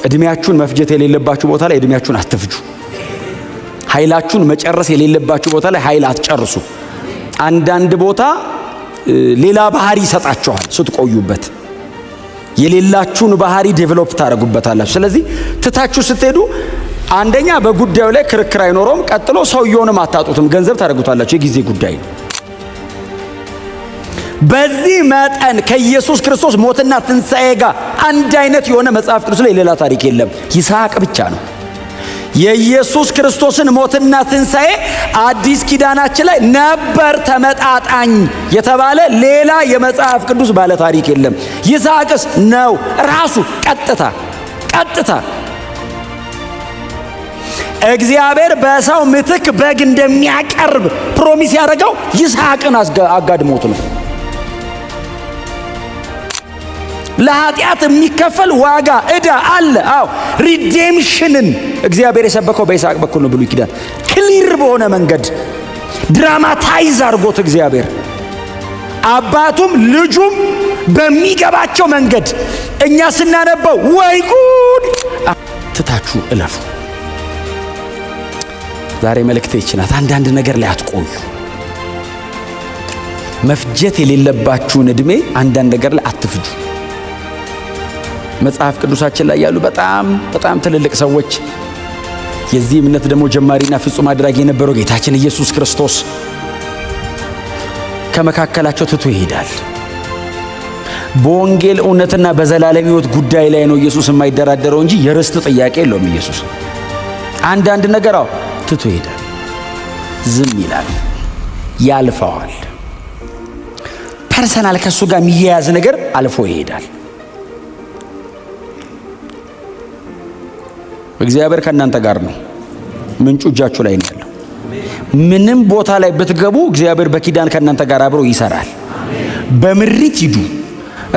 እድሜያችሁን መፍጀት የሌለባችሁ ቦታ ላይ እድሜያችሁን አትፍጁ። ኃይላችሁን መጨረስ የሌለባችሁ ቦታ ላይ ኃይል አትጨርሱ። አንዳንድ ቦታ ሌላ ባህሪ ይሰጣችኋል ስትቆዩበት። የሌላችሁን ባህሪ ዴቨሎፕ ታደርጉበታላችሁ። ስለዚህ ትታችሁ ስትሄዱ አንደኛ በጉዳዩ ላይ ክርክር አይኖረውም። ቀጥሎ ሰውየውንም አታጡትም፣ ገንዘብ ታደርጉታላችሁ። የጊዜ ጉዳይ ነው። በዚህ መጠን ከኢየሱስ ክርስቶስ ሞትና ትንሣኤ ጋር አንድ አይነት የሆነ መጽሐፍ ቅዱስ ላይ ሌላ ታሪክ የለም። ይስሐቅ ብቻ ነው። የኢየሱስ ክርስቶስን ሞትና ትንሣኤ አዲስ ኪዳናችን ላይ ነበር ተመጣጣኝ የተባለ ሌላ የመጽሐፍ ቅዱስ ባለ ታሪክ የለም። ይስሐቅስ ነው ራሱ ቀጥታ እግዚአብሔር በሰው ምትክ በግ እንደሚያቀርብ ፕሮሚስ ያደረገው ይስሐቅን አጋድሞት ነው። ለኃጢአት የሚከፈል ዋጋ ዕዳ አለ። አዎ ሪዴምሽንን እግዚአብሔር የሰበከው በይስሐቅ በኩል ነው። ብሉይ ኪዳን ክሊር በሆነ መንገድ ድራማታይዝ አድርጎት እግዚአብሔር አባቱም ልጁም በሚገባቸው መንገድ እኛ ስናነበው ወይ ጉድ ትታችሁ እለፉ። ዛሬ መልእክቴ ይችላል። አንዳንድ ነገር ላይ አትቆዩ። መፍጀት የሌለባችሁን እድሜ አንዳንድ ነገር ላይ አትፍጁ። መጽሐፍ ቅዱሳችን ላይ ያሉ በጣም ትልልቅ ሰዎች የዚህ እምነት ደግሞ ጀማሪና ፍጹም አድራጊ የነበረው ጌታችን ኢየሱስ ክርስቶስ ከመካከላቸው ትቶ ይሄዳል። በወንጌል እውነትና በዘላለም ሕይወት ጉዳይ ላይ ነው ኢየሱስ የማይደራደረው እንጂ የርስት ጥያቄ የለውም። ኢየሱስ አንዳንድ ነገር ትቶ ይሄዳል፣ ዝም ይላል፣ ያልፈዋል። ፐርሰናል ከሱ ጋር የሚያያዝ ነገር አልፎ ይሄዳል። እግዚአብሔር ከእናንተ ጋር ነው። ምንጩ እጃችሁ ላይ ነው ያለው። ምንም ቦታ ላይ ብትገቡ እግዚአብሔር በኪዳን ከእናንተ ጋር አብሮ ይሰራል። በምሪት ሂዱ።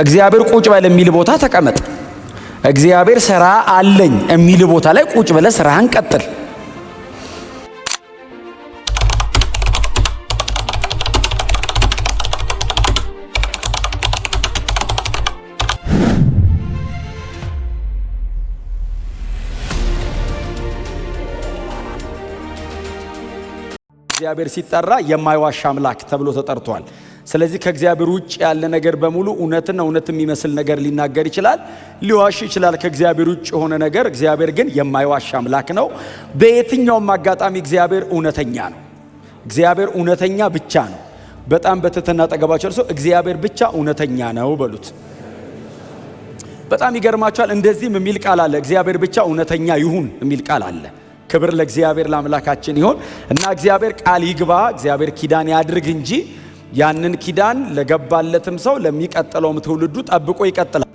እግዚአብሔር ቁጭ በል የሚል ቦታ ተቀመጥ። እግዚአብሔር ሥራ አለኝ የሚል ቦታ ላይ ቁጭ በለ ሥራህን ቀጥል። እግዚአብሔር ሲጠራ የማይዋሽ አምላክ ተብሎ ተጠርቷል። ስለዚህ ከእግዚአብሔር ውጭ ያለ ነገር በሙሉ እውነትና እውነት የሚመስል ነገር ሊናገር ይችላል፣ ሊዋሽ ይችላል። ከእግዚአብሔር ውጭ የሆነ ነገር እግዚአብሔር ግን የማይዋሽ አምላክ ነው። በየትኛውም አጋጣሚ እግዚአብሔር እውነተኛ ነው። እግዚአብሔር እውነተኛ ብቻ ነው። በጣም በትህትና አጠገባቸው ሰው እግዚአብሔር ብቻ እውነተኛ ነው በሉት። በጣም ይገርማቸዋል። እንደዚህም የሚል ቃል አለ፣ እግዚአብሔር ብቻ እውነተኛ ይሁን የሚል ቃል አለ። ክብር ለእግዚአብሔር ለአምላካችን ይሁን እና እግዚአብሔር ቃል ይግባ፣ እግዚአብሔር ኪዳን ያድርግ እንጂ ያንን ኪዳን ለገባለትም ሰው ለሚቀጥለውም ትውልዱ ጠብቆ ይቀጥላል።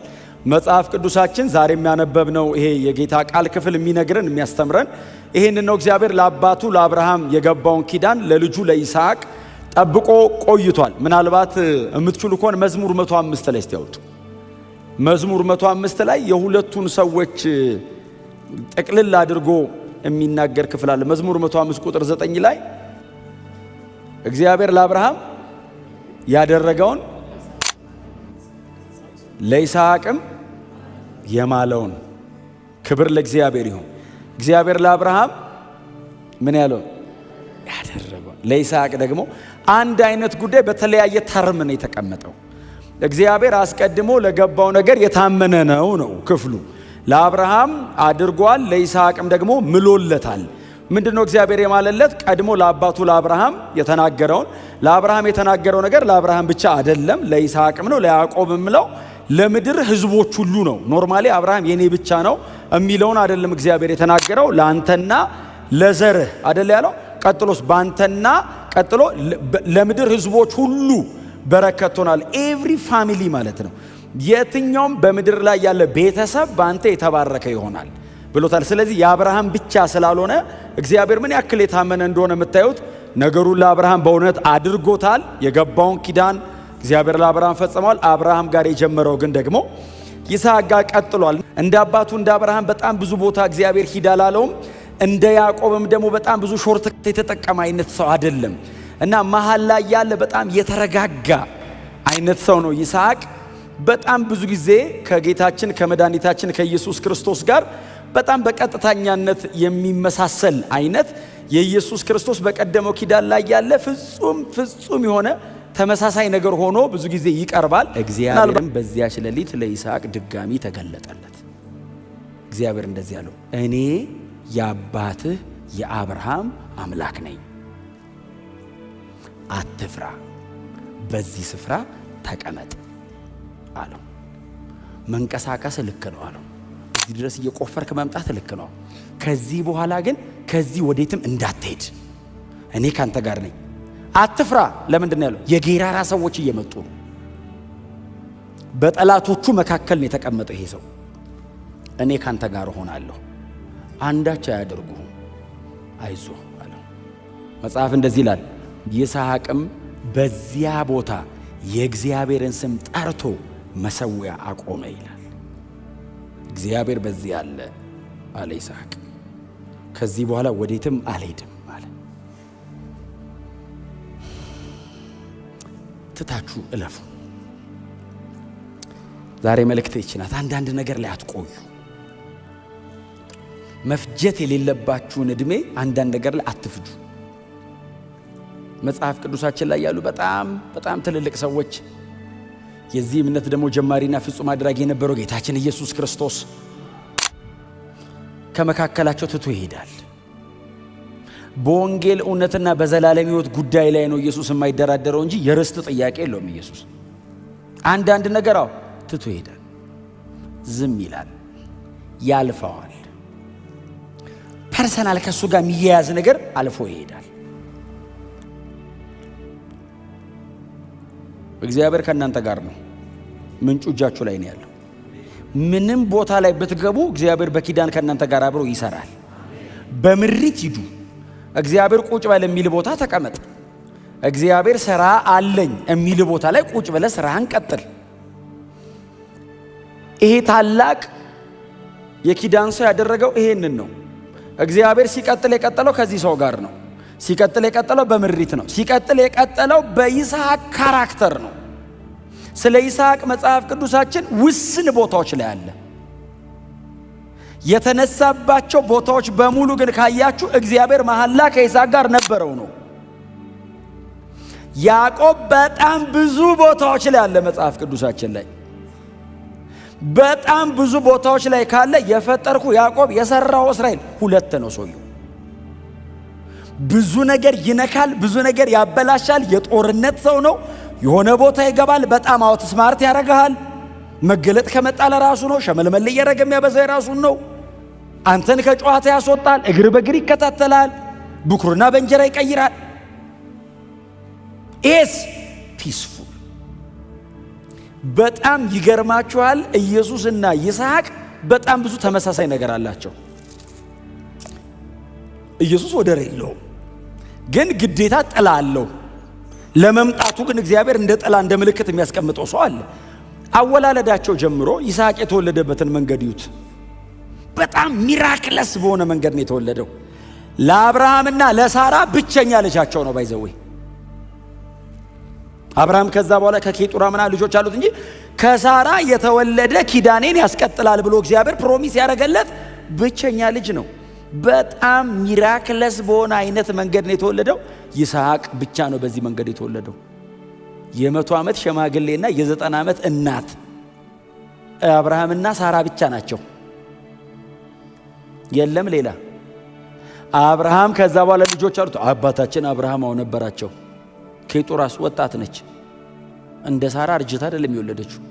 መጽሐፍ ቅዱሳችን ዛሬ የሚያነበብነው ይሄ የጌታ ቃል ክፍል የሚነግረን የሚያስተምረን ይሄንን ነው። እግዚአብሔር ለአባቱ ለአብርሃም የገባውን ኪዳን ለልጁ ለይስሐቅ ጠብቆ ቆይቷል። ምናልባት የምትችሉ ከሆነ መዝሙር 105 ላይ እስቲ ያውጡ። መዝሙር 105 ላይ የሁለቱን ሰዎች ጥቅልል አድርጎ የሚናገር ክፍል አለ። መዝሙር 105 ቁጥር 9 ላይ እግዚአብሔር ለአብርሃም ያደረገውን ለይስሐቅም የማለውን ክብር ለእግዚአብሔር ይሁን። እግዚአብሔር ለአብርሃም ምን ያለው ያደረገው፣ ለይስሐቅ ደግሞ አንድ አይነት ጉዳይ በተለያየ ተርም ነው የተቀመጠው። እግዚአብሔር አስቀድሞ ለገባው ነገር የታመነ ነው ክፍሉ። ለአብርሃም አድርጓል፣ ለይስሐቅም ደግሞ ምሎለታል። ምንድነው እግዚአብሔር የማለለት? ቀድሞ ለአባቱ ለአብርሃም የተናገረውን ለአብርሃም የተናገረው ነገር ለአብርሃም ብቻ አይደለም፣ ለይስሐቅም ነው፣ ለያዕቆብም ነው፣ ለምድር ህዝቦች ሁሉ ነው። ኖርማሊ አብርሃም የኔ ብቻ ነው የሚለውን አይደለም እግዚአብሔር የተናገረው፣ ለአንተና ለዘርህ አይደል ያለው። ቀጥሎስ ባንተና ቀጥሎ ለምድር ህዝቦች ሁሉ በረከት ሆናል። ኤቭሪ ፋሚሊ ማለት ነው። የትኛውም በምድር ላይ ያለ ቤተሰብ ባንተ የተባረከ ይሆናል ብሎታል። ስለዚህ የአብርሃም ብቻ ስላልሆነ እግዚአብሔር ምን ያክል የታመነ እንደሆነ የምታዩት ነገሩን ለአብርሃም በእውነት አድርጎታል። የገባውን ኪዳን እግዚአብሔር ለአብርሃም ፈጽሟል። አብርሃም ጋር የጀመረው ግን ደግሞ ይስሐቅ ጋር ቀጥሏል። እንደ አባቱ እንደ አብርሃም በጣም ብዙ ቦታ እግዚአብሔር ሂድ አላለውም። እንደ ያዕቆብም ደግሞ በጣም ብዙ ሾርት የተጠቀመ አይነት ሰው አይደለም እና መሀል ላይ ያለ በጣም የተረጋጋ አይነት ሰው ነው ይስሐቅ። በጣም ብዙ ጊዜ ከጌታችን ከመድኃኒታችን ከኢየሱስ ክርስቶስ ጋር በጣም በቀጥተኛነት የሚመሳሰል አይነት የኢየሱስ ክርስቶስ በቀደመው ኪዳን ላይ ያለ ፍጹም የሆነ ተመሳሳይ ነገር ሆኖ ብዙ ጊዜ ይቀርባል። እግዚአብሔርም በዚያች ሌሊት ለይስሐቅ ድጋሚ ተገለጠለት። እግዚአብሔር እንደዚህ ያለው እኔ የአባትህ የአብርሃም አምላክ ነኝ፣ አትፍራ፣ በዚህ ስፍራ ተቀመጥ አለው። መንቀሳቀስ ልክ ነው አለው። እዚህ ድረስ እየቆፈርክ መምጣት ልክ ነው። ከዚህ በኋላ ግን ከዚህ ወዴትም እንዳትሄድ፣ እኔ ካንተ ጋር ነኝ፣ አትፍራ። ለምንድን ነው ያለው? የጌራራ ሰዎች እየመጡ ነው። በጠላቶቹ መካከል ነው የተቀመጠው ይሄ ሰው። እኔ ካንተ ጋር ሆናለሁ፣ አንዳች አያደርጉህም፣ አይዞህ አለው። መጽሐፍ እንደዚህ ይላል፣ ይስሐቅም በዚያ ቦታ የእግዚአብሔርን ስም ጠርቶ መሠዊያ አቆመ ይላል። እግዚአብሔር በዚህ አለ ይስሐቅ። ከዚህ በኋላ ወዴትም አልሄድም አለ። ትታችሁ እለፉ። ዛሬ መልእክት ይችላል። አንዳንድ ነገር ላይ አትቆዩ። መፍጀት የሌለባችሁን ዕድሜ አንዳንድ ነገር ላይ አትፍጁ። መጽሐፍ ቅዱሳችን ላይ ያሉ በጣም ትልልቅ ሰዎች የዚህ እምነት ደግሞ ጀማሪና ፍጹም አድራጊ የነበረው ጌታችን ኢየሱስ ክርስቶስ ከመካከላቸው ትቶ ይሄዳል። በወንጌል እውነትና በዘላለም ሕይወት ጉዳይ ላይ ነው ኢየሱስ የማይደራደረው እንጂ የርስት ጥያቄ የለውም። ኢየሱስ አንዳንድ ነገር ትቶ ይሄዳል፣ ዝም ይላል፣ ያልፈዋል። ፐርሰናል ከሱ ጋር የሚያያዝ ነገር አልፎ ይሄዳል። እግዚአብሔር ከእናንተ ጋር ነው። ምንጩ እጃችሁ ላይ ነው ያለው። ምንም ቦታ ላይ ብትገቡ እግዚአብሔር በኪዳን ከእናንተ ጋር አብሮ ይሰራል። በምሪት ሂዱ። እግዚአብሔር ቁጭ በል የሚል ቦታ ተቀመጥ። እግዚአብሔር ሥራ አለኝ የሚል ቦታ ላይ ቁጭ ብለህ ሥራህን ቀጥል። ይሄ ታላቅ የኪዳን ሰው ያደረገው ይሄንን ነው። እግዚአብሔር ሲቀጥል የቀጠለው ከዚህ ሰው ጋር ነው። ሲቀጥል የቀጠለው በምሪት ነው። ሲቀጥል የቀጠለው በይስሐቅ ካራክተር ነው። ስለ ይስሐቅ መጽሐፍ ቅዱሳችን ውስን ቦታዎች ላይ አለ። የተነሳባቸው ቦታዎች በሙሉ ግን ካያችሁ እግዚአብሔር መሐላ ከይስሐቅ ጋር ነበረው ነው። ያዕቆብ በጣም ብዙ ቦታዎች ላይ አለ መጽሐፍ ቅዱሳችን ላይ። በጣም ብዙ ቦታዎች ላይ ካለ የፈጠርኩ ያዕቆብ የሰራው እስራኤል ሁለት ነው ሰውየው። ብዙ ነገር ይነካል፣ ብዙ ነገር ያበላሻል። የጦርነት ሰው ነው። የሆነ ቦታ ይገባል፣ በጣም አውት ስማርት ያደርግሃል። መገለጥ ከመጣ ለራሱ ነው። ሸመልመል እያደረገ የሚያበዛው የራሱን ነው። አንተን ከጨዋታ ያስወጣል፣ እግር በእግር ይከታተላል፣ ብኩርና በእንጀራ ይቀይራል። ኤስ ፒስፉል። በጣም ይገርማችኋል። ኢየሱስና ይስሐቅ በጣም ብዙ ተመሳሳይ ነገር አላቸው። ኢየሱስ ወደር የለውም፣ ግን ግዴታ ጥላ አለው። ለመምጣቱ ግን እግዚአብሔር እንደ ጥላ እንደ ምልክት የሚያስቀምጠው ሰው አለ። አወላለዳቸው ጀምሮ ይስሐቅ የተወለደበትን መንገድ ይዩት። በጣም ሚራክለስ በሆነ መንገድ ነው የተወለደው። ለአብርሃምና ለሳራ ብቸኛ ልጃቸው ነው ባይዘዌ። አብርሃም ከዛ በኋላ ከኬጡራ ምናምን ልጆች አሉት እንጂ ከሳራ የተወለደ ኪዳኔን ያስቀጥላል ብሎ እግዚአብሔር ፕሮሚስ ያደረገለት ብቸኛ ልጅ ነው። በጣም ሚራክለስ በሆነ አይነት መንገድ ነው የተወለደው። ይስሐቅ ብቻ ነው በዚህ መንገድ የተወለደው። የ100 ዓመት ሸማግሌና የ90 ዓመት እናት አብርሃምና ሳራ ብቻ ናቸው። የለም ሌላ። አብርሃም ከዛ በኋላ ልጆች አሉት። አባታችን አብርሃም ነበራቸው። ኬጡራስ ወጣት ነች። እንደ ሳራ እርጅታ አይደለም የወለደችው።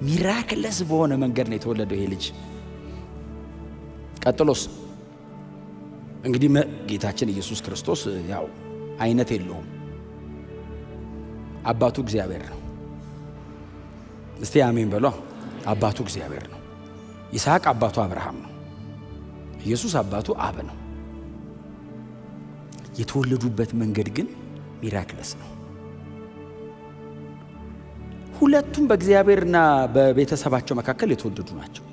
ሚራክለስ በሆነ መንገድ ነው የተወለደው ይሄ ልጅ። ቀጥሎስ እንግዲህ ጌታችን ኢየሱስ ክርስቶስ ያው አይነት የለውም። አባቱ እግዚአብሔር ነው። እስቲ አሜን በሉ። አባቱ እግዚአብሔር ነው። ይስሐቅ አባቱ አብርሃም ነው። ኢየሱስ አባቱ አብ ነው። የተወለዱበት መንገድ ግን ሚራክለስ ነው። ሁለቱም በእግዚአብሔርና በቤተሰባቸው መካከል የተወለዱ ናቸው።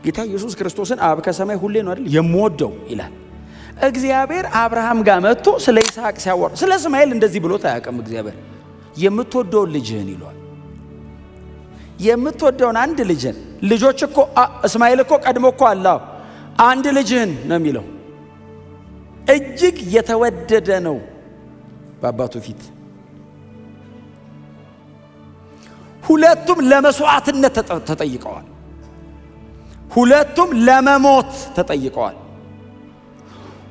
ጌታ ኢየሱስ ክርስቶስን አብ ከሰማይ ሁሌ ነው አይደል የምወደው ይላል። እግዚአብሔር አብርሃም ጋር መጥቶ ስለ ይስሐቅ ሲያወራ ስለ እስማኤል እንደዚህ ብሎት አያውቅም። እግዚአብሔር የምትወደውን ልጅህን ይሏል። የምትወደውን አንድ ልጅህን። ልጆች እኮ እስማኤል እኮ ቀድሞ እኮ አላው አንድ ልጅህን ነው የሚለው። እጅግ የተወደደ ነው በአባቱ ፊት። ሁለቱም ለመስዋዕትነት ተጠይቀዋል። ሁለቱም ለመሞት ተጠይቀዋል።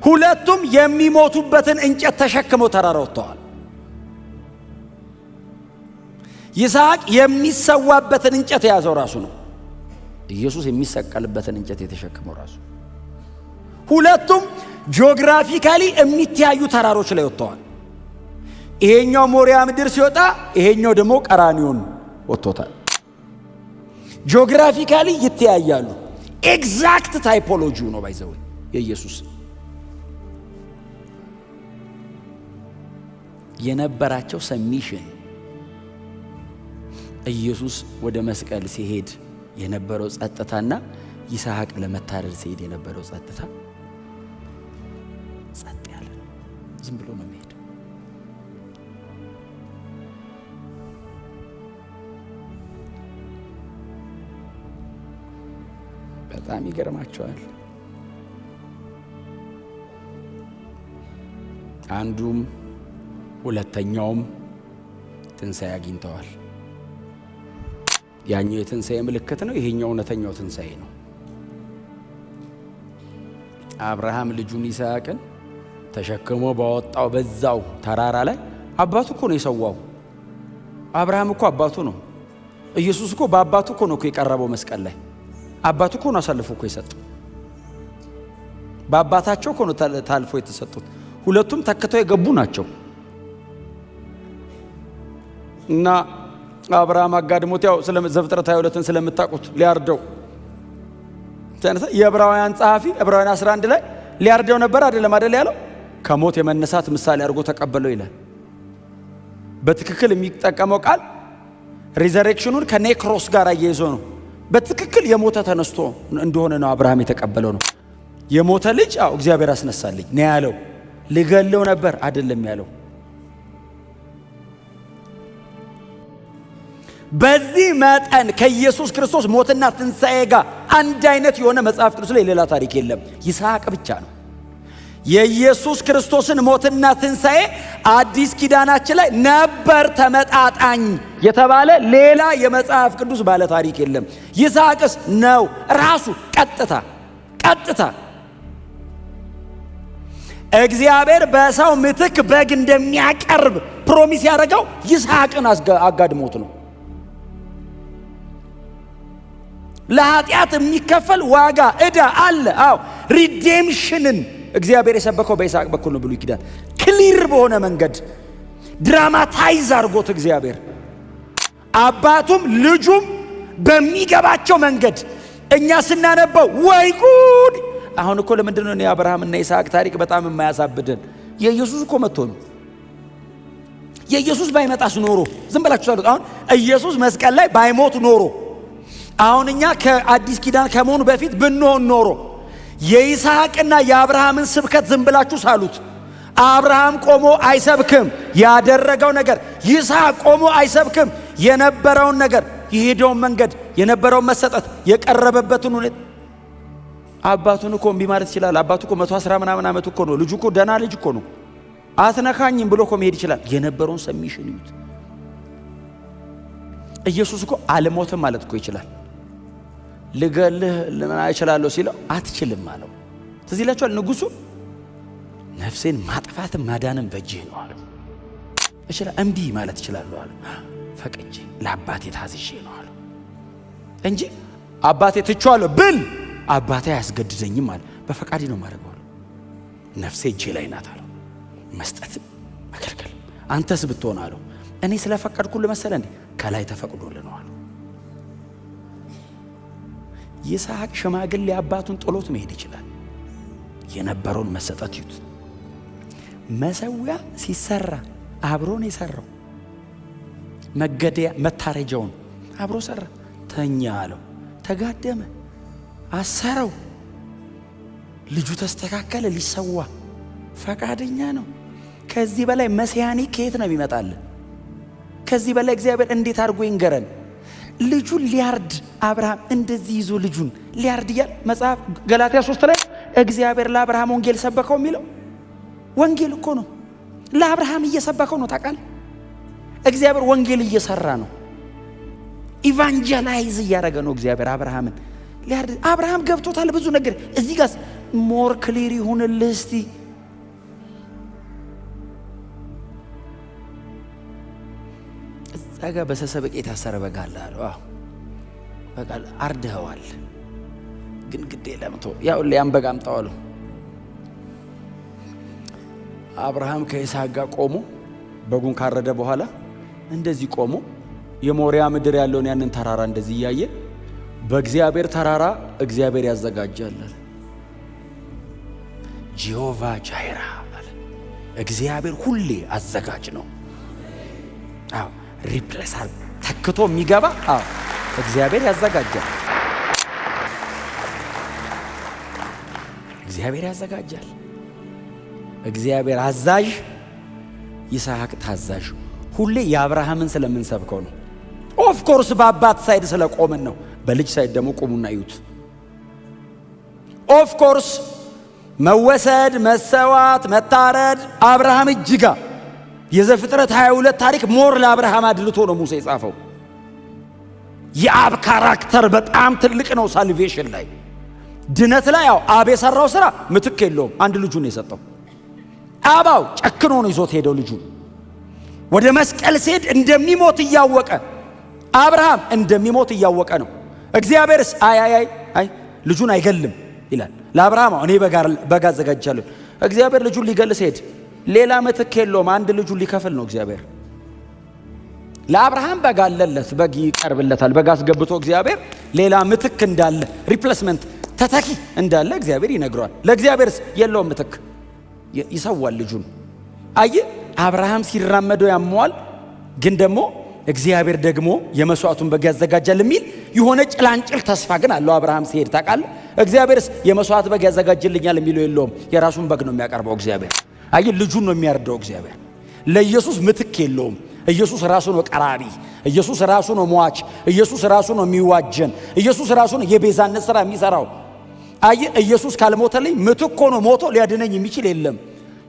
ሁለቱም የሚሞቱበትን እንጨት ተሸክመው ተራራ ወጥተዋል። ይስሐቅ የሚሰዋበትን እንጨት የያዘው ራሱ ነው። ኢየሱስ የሚሰቀልበትን እንጨት የተሸከመው ራሱ። ሁለቱም ጂኦግራፊካሊ የሚተያዩ ተራሮች ላይ ወጥተዋል። ይሄኛው ሞሪያ ምድር ሲወጣ፣ ይሄኛው ደግሞ ቀራኒዮን ወጥቶታል። ጂኦግራፊካሊ ይተያያሉ። ኤግዛክት ታይፖሎጂው ነው ባይዘው የኢየሱስ የነበራቸው ሰሚሽን። ኢየሱስ ወደ መስቀል ሲሄድ የነበረው ጸጥታና ይስሐቅ ለመታረድ ሲሄድ የነበረው ጸጥታ ጸጥ ያለ ዝም ብሎ ነው የሚሄድ። በጣም ይገርማቸዋል። አንዱም ሁለተኛውም ትንሣኤ አግኝተዋል። ያኛው የትንሣኤ ምልክት ነው፣ ይሄኛው እውነተኛው ትንሣኤ ነው። አብርሃም ልጁን ይስሐቅን ተሸክሞ ባወጣው በዛው ተራራ ላይ አባቱ እኮ ነው የሰዋው። አብርሃም እኮ አባቱ ነው። ኢየሱስ እኮ በአባቱ እኮ ነው የቀረበው መስቀል ላይ። አባቱ እኮ ነው አሳልፎ እኮ የሰጠው። በአባታቸው እኮ ነው ታልፎ የተሰጡት። ሁለቱም ተክተው የገቡ ናቸው። እና አብርሃም አጋድሞት ያው ዘፍጥረት 22ን ስለምታውቁት ሊያርደው የዕብራውያን ጸሐፊ ዕብራውያን 11 ላይ ሊያርደው ነበር አይደለም ያለው። ከሞት የመነሳት ምሳሌ አድርጎ ተቀበለው ይላል። በትክክል የሚጠቀመው ቃል ሪዘሬክሽኑን ከኔክሮስ ጋር አያይዞ ነው። በትክክል የሞተ ተነስቶ እንደሆነ ነው አብርሃም የተቀበለው ነው። የሞተ ልጅ እግዚአብሔር አስነሳልኝ ነው ያለው። ልገለው ነበር አይደለም ያለው። በዚህ መጠን ከኢየሱስ ክርስቶስ ሞትና ትንሣኤ ጋር አንድ አይነት የሆነ መጽሐፍ ቅዱስ ላይ ሌላ ታሪክ የለም። ይስሐቅ ብቻ ነው። የኢየሱስ ክርስቶስን ሞትና ትንሣኤ አዲስ ኪዳናችን ላይ ነበር ተመጣጣኝ የተባለ ሌላ የመጽሐፍ ቅዱስ ባለ ታሪክ የለም። ይስሐቅስ ነው ራሱ ቀጥታ እግዚአብሔር በሰው ምትክ በግ እንደሚያቀርብ ፕሮሚስ ያደረገው ይስሐቅን አጋድሞት ነው። ለኃጢአት የሚከፈል ዋጋ ዕዳ አለ። ሪዴምሽንን እግዚአብሔር የሰበከው በይስሐቅ በኩል ነው። ብሉይ ኪዳን ክሊር በሆነ መንገድ ድራማታይዝ አድርጎት እግዚአብሔር አባቱም ልጁም በሚገባቸው መንገድ እኛ ስናነበው ወይ ጉድ! አሁን እኮ ለምንድን ነው የአብርሃምና የይስሐቅ ታሪክ በጣም የማያሳብደን? የኢየሱስ እኮ መጥቶ ነው። የኢየሱስ ባይመጣስ ኖሮ ዝም ብላችሁ ሳሉት። አሁን ኢየሱስ መስቀል ላይ ባይሞት ኖሮ አሁን እኛ ከአዲስ ኪዳን ከመሆኑ በፊት ብንሆን ኖሮ የይስሐቅና የአብርሃምን ስብከት ዝም ብላችሁ ሳሉት። አብርሃም ቆሞ አይሰብክም ያደረገው ነገር፣ ይስሐቅ ቆሞ አይሰብክም የነበረውን ነገር፣ የሄደውን መንገድ፣ የነበረውን መሰጠት፣ የቀረበበትን ሁኔታ። አባቱን እኮ እምቢ ማለት ይችላል። አባቱ እኮ 110 ምናምን ዓመት እኮ ነው። ልጁ እኮ ደና ልጅ እኮ ነው። አትነካኝም ብሎ እኮ መሄድ ይችላል። የነበረውን ሰሚሽን ይዩት። ኢየሱስ እኮ አልሞትም ማለት እኮ ይችላል። ልገልህ ለምን አይችላለሁ ሲለው አትችልም አለው። ትዝ ይላችኋል ንጉሡ ነፍሴን ማጥፋትም ማዳንም በእጅህ ነው አለው። እችላለሁ እምቢ ማለት እችላለሁ አለው። ፈቅጄ ለአባቴ ታዝዤ ነው አለው እንጂ አባቴ ትቼዋለሁ ብል አባቴ አያስገድደኝም አለ። በፈቃዴ ነው ማድረገው አለው። ነፍሴ እጄ ላይ ናት አለው። መስጠትም መከልከል አንተስ ብትሆን አለው። እኔ ስለፈቀድኩልህ መሰለህ እንዴ? ከላይ ተፈቅዶልህ ነው አለው። ይስሐቅ ሽማግሌ አባቱን ጥሎት መሄድ ይችላል። የነበረውን መሰጠት ይዩት። መሰዊያ ሲሰራ አብሮ ነው የሰራው። መገደያ መታረጃውን አብሮ ሰራ። ተኛ አለው። ተጋደመ፣ አሰረው። ልጁ ተስተካከለ፣ ሊሰዋ ፈቃደኛ ነው። ከዚህ በላይ መሲያኒክ ከየት ነው የሚመጣልን? ከዚህ በላይ እግዚአብሔር እንዴት አድርጎ ይንገረን? ልጁን ሊያርድ አብርሃም እንደዚህ ይዞ ልጁን ሊያርድ ይላል መጽሐፍ ገላትያ 3 ላይ እግዚአብሔር ለአብርሃም ወንጌል ሰበከው የሚለው ወንጌል እኮ ነው። ለአብርሃም እየሰበከው ነው። ታውቃለህ? እግዚአብሔር ወንጌል እየሰራ ነው። ኢቫንጀላይዝ እያደረገ ነው እግዚአብሔር አብርሃምን ሊያርድ። አብርሃም ገብቶታል ብዙ ነገር። እዚህ ጋር ሞር ክሊር ይሁንልህ እስቲ። እዛጋ በሰሰበቄ የታሰረ በግ አለ አለው። በቃ አርደኸዋል፣ ግን ግዴ ለምቶ ያው ያን በግ አምጣው አለው። አብርሃም ከይስሐቅ ጋር ቆሞ በጉን ካረደ በኋላ እንደዚህ ቆሞ የሞሪያ ምድር ያለውን ያንን ተራራ እንደዚህ ያየ በእግዚአብሔር ተራራ እግዚአብሔር ያዘጋጃል። ጂሆቫ ጃይራ አለ። እግዚአብሔር ሁሌ አዘጋጅ ነው። አዎ ሪፕሌሳል ተክቶ የሚገባ እግዚአብሔር ያዘጋጃል። እግዚአብሔር ያዘጋጃል። እግዚአብሔር አዛዥ፣ ይስሐቅ ታዛዥ። ሁሌ የአብርሃምን ስለምንሰብከው ነው። ኦፍ ኮርስ በአባት ሳይድ ስለቆምን ነው። በልጅ ሳይድ ደግሞ ቆሙና እዩት። ኦፍ ኮርስ መወሰድ፣ መሰዋት፣ መታረድ አብርሃም እጅጋ የዘፍጥረት 22 ታሪክ ሞር ለአብርሃም አድልቶ ነው ሙሴ የጻፈው። የአብ ካራክተር በጣም ትልቅ ነው። ሳልቬሽን ላይ ድነት ላይ አብ የሰራው ስራ ምትክ የለውም። አንድ ልጁን ነው የሰጠው። አባው ጨክኖ ነው ይዞት ሄደው ልጁ ወደ መስቀል ሲሄድ እንደሚሞት እያወቀ አብርሃም እንደሚሞት እያወቀ ነው። እግዚአብሔርስ አይ ልጁን አይገልም ይላል ለአብርሃም። እኔ በጋ አዘጋጅቻለሁ። እግዚአብሔር ልጁን ሊገል ሲሄድ ሌላ ምትክ የለውም። አንድ ልጁን ሊከፍል ነው እግዚአብሔር። ለአብርሃም በጋ አለለት፣ በግ ይቀርብለታል። በጋ አስገብቶ እግዚአብሔር ሌላ ምትክ እንዳለ ሪፕሌስመንት ተተኪ እንዳለ እግዚአብሔር ይነግረዋል። ለእግዚአብሔርስ የለውም ምትክ፣ ይሰዋል ልጁን። አብርሃም ሲራመደው ያመዋል፣ ግን ደግሞ እግዚአብሔር ደግሞ የመስዋዕቱን በግ ያዘጋጃል የሚል የሆነ ጭላንጭል ተስፋ ግን አለው አብርሃም ሲሄድ። ታውቃለህ? እግዚአብሔርስ የመስዋዕት በግ ያዘጋጅልኛል የሚለው የለውም። የራሱን በግ ነው የሚያቀርበው እግዚአብሔር። ልጁን ነው የሚያርደው እግዚአብሔር። ለኢየሱስ ምትክ የለውም። ኢየሱስ ራሱ ነው ቀራቢ። ኢየሱስ ራሱ ነው ሟች። ኢየሱስ ራሱ ነው የሚዋጀን። ኢየሱስ ራሱ ነው የቤዛነት ሥራ የሚሰራው። ኢየሱስ ካልሞተልኝ ምትክ ሆኖ ሞቶ ሊያድነኝ የሚችል የለም።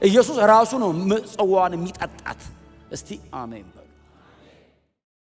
ኢየሱስ ራሱ ነው ጽዋን የሚጠጣት። እስቲ አሜን።